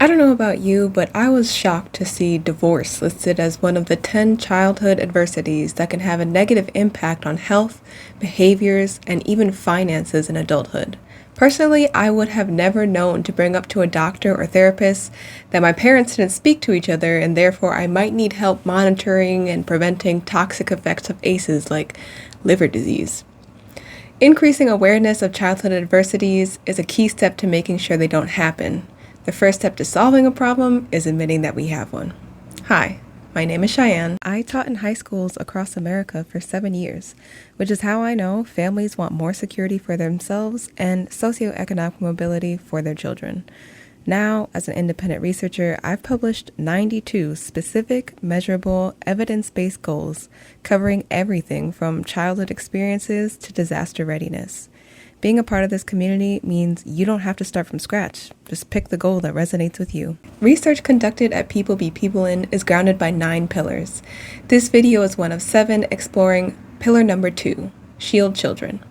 I don't know about you, but I was shocked to see divorce listed as one of the 10 childhood adversities that can have a negative impact on health, behaviors, and even finances in adulthood. Personally, I would have never known to bring up to a doctor or therapist that my parents didn't speak to each other and therefore I might need help monitoring and preventing toxic effects of ACEs like liver disease. Increasing awareness of childhood adversities is a key step to making sure they don't happen. The first step to solving a problem is admitting that we have one. Hi, my name is Cheyenne. I taught in high schools across America for 7 years, which is how I know families want more security for themselves and socioeconomic mobility for their children. Now, as an independent researcher, I've published 92 specific, measurable, evidence-based goals covering everything from childhood experiences to disaster readiness. Being a part of this community means you don't have to start from scratch. Just pick the goal that resonates with you. Research conducted at Peoplin is grounded by 9 pillars. This video is one of 7 exploring pillar number 2, shield children.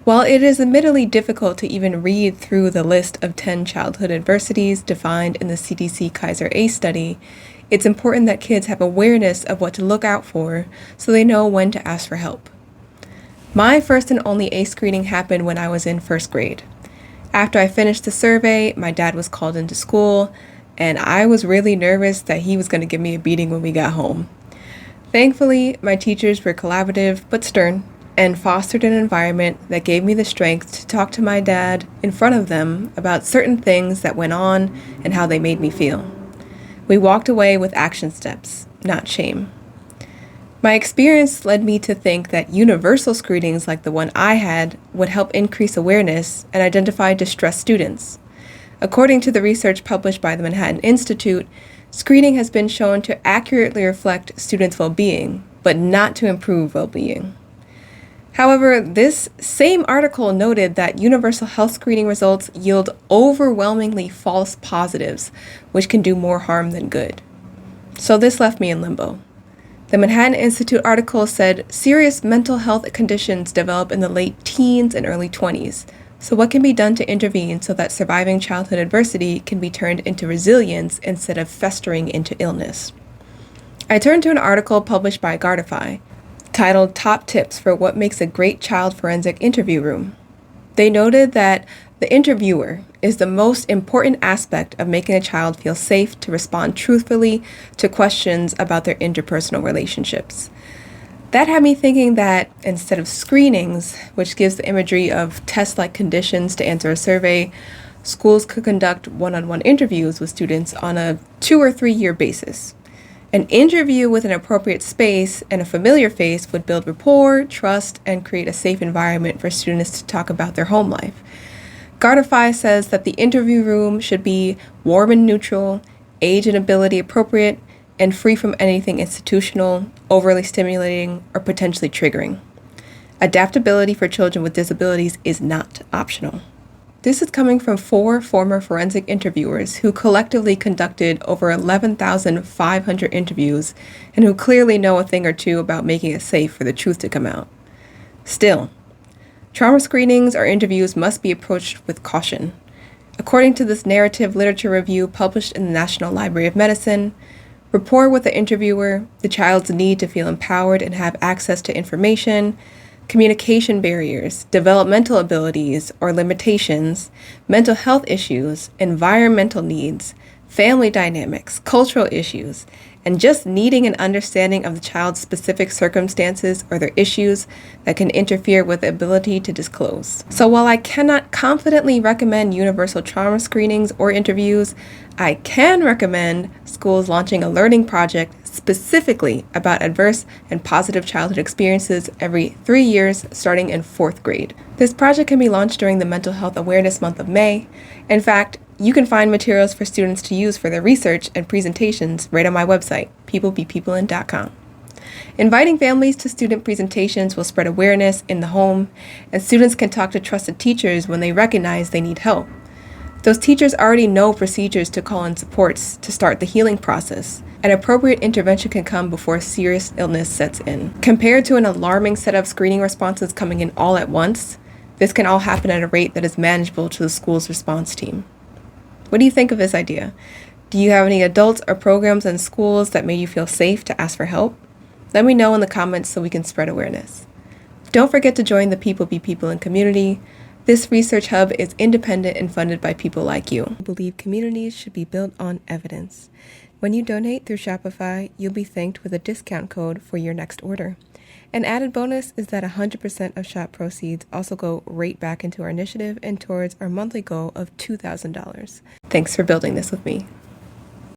While it is admittedly difficult to even read through the list of 10 childhood adversities defined in the CDC Kaiser ACE study, it's important that kids have awareness of what to look out for so they know when to ask for help. My first and only ACE screening happened when I was in 1st grade. After I finished the survey, my dad was called into school, and I was really nervous that he was going to give me a beating when we got home. Thankfully, my teachers were collaborative but stern and fostered an environment that gave me the strength to talk to my dad in front of them about certain things that went on and how they made me feel. We walked away with action steps, not shame. My experience led me to think that universal screenings like the one I had would help increase awareness and identify distressed students. According to the research published by the Manhattan Institute, screening has been shown to accurately reflect students' well-being, but not to improve well-being. However, this same article noted that universal health screening results yield overwhelmingly false positives, which can do more harm than good. So this left me in limbo. The Manhattan Institute article said serious mental health conditions develop in the late teens and early 20s. So what can be done to intervene so that surviving childhood adversity can be turned into resilience instead of festering into illness? I turned to an article published by Gardify titled Top Tips for What Makes a Great Child Forensic Interview Room. They noted that the interviewer is the most important aspect of making a child feel safe to respond truthfully to questions about their interpersonal relationships. That had me thinking that instead of screenings, which gives the imagery of test-like conditions to answer a survey, schools could conduct one-on-one interviews with students on a 2 or 3 year basis. An interview with an appropriate space and a familiar face would build rapport, trust, and create a safe environment for students to talk about their home life. Gardify says that the interview room should be warm and neutral, age and ability appropriate, and free from anything institutional, overly stimulating, or potentially triggering. Adaptability for children with disabilities is not optional. This is coming from 4 former forensic interviewers who collectively conducted over 11,500 interviews and who clearly know a thing or two about making it safe for the truth to come out. Still, trauma screenings or interviews must be approached with caution. According to this narrative literature review published in the National Library of Medicine, rapport with the interviewer, the child's need to feel empowered and have access to information, communication barriers, developmental abilities or limitations, mental health issues, environmental needs, family dynamics, cultural issues, and just needing an understanding of the child's specific circumstances or their issues that can interfere with the ability to disclose. So while I cannot confidently recommend universal trauma screenings or interviews, I can recommend schools launching a learning project specifically about adverse and positive childhood experiences every 3 years starting in 4th grade. This project can be launched during the Mental Health Awareness Month of May. In fact, you can find materials for students to use for their research and presentations right on my website, peoplin.com. Inviting families to student presentations will spread awareness in the home, and students can talk to trusted teachers when they recognize they need help. Those teachers already know procedures to call in supports to start the healing process. An appropriate intervention can come before serious illness sets in. Compared to an alarming set of screening responses coming in all at once, this can all happen at a rate that is manageable to the school's response team. What do you think of this idea? Do you have any adults or programs in schools that made you feel safe to ask for help? Let me know in the comments so we can spread awareness. Don't forget to join the People Be Peoplin community. This research hub is independent and funded by people like you who believe communities should be built on evidence. When you donate through Shopify, you'll be thanked with a discount code for your next order. An added bonus is that 100% of shop proceeds also go right back into our initiative and towards our monthly goal of $2,000. Thanks for building this with me.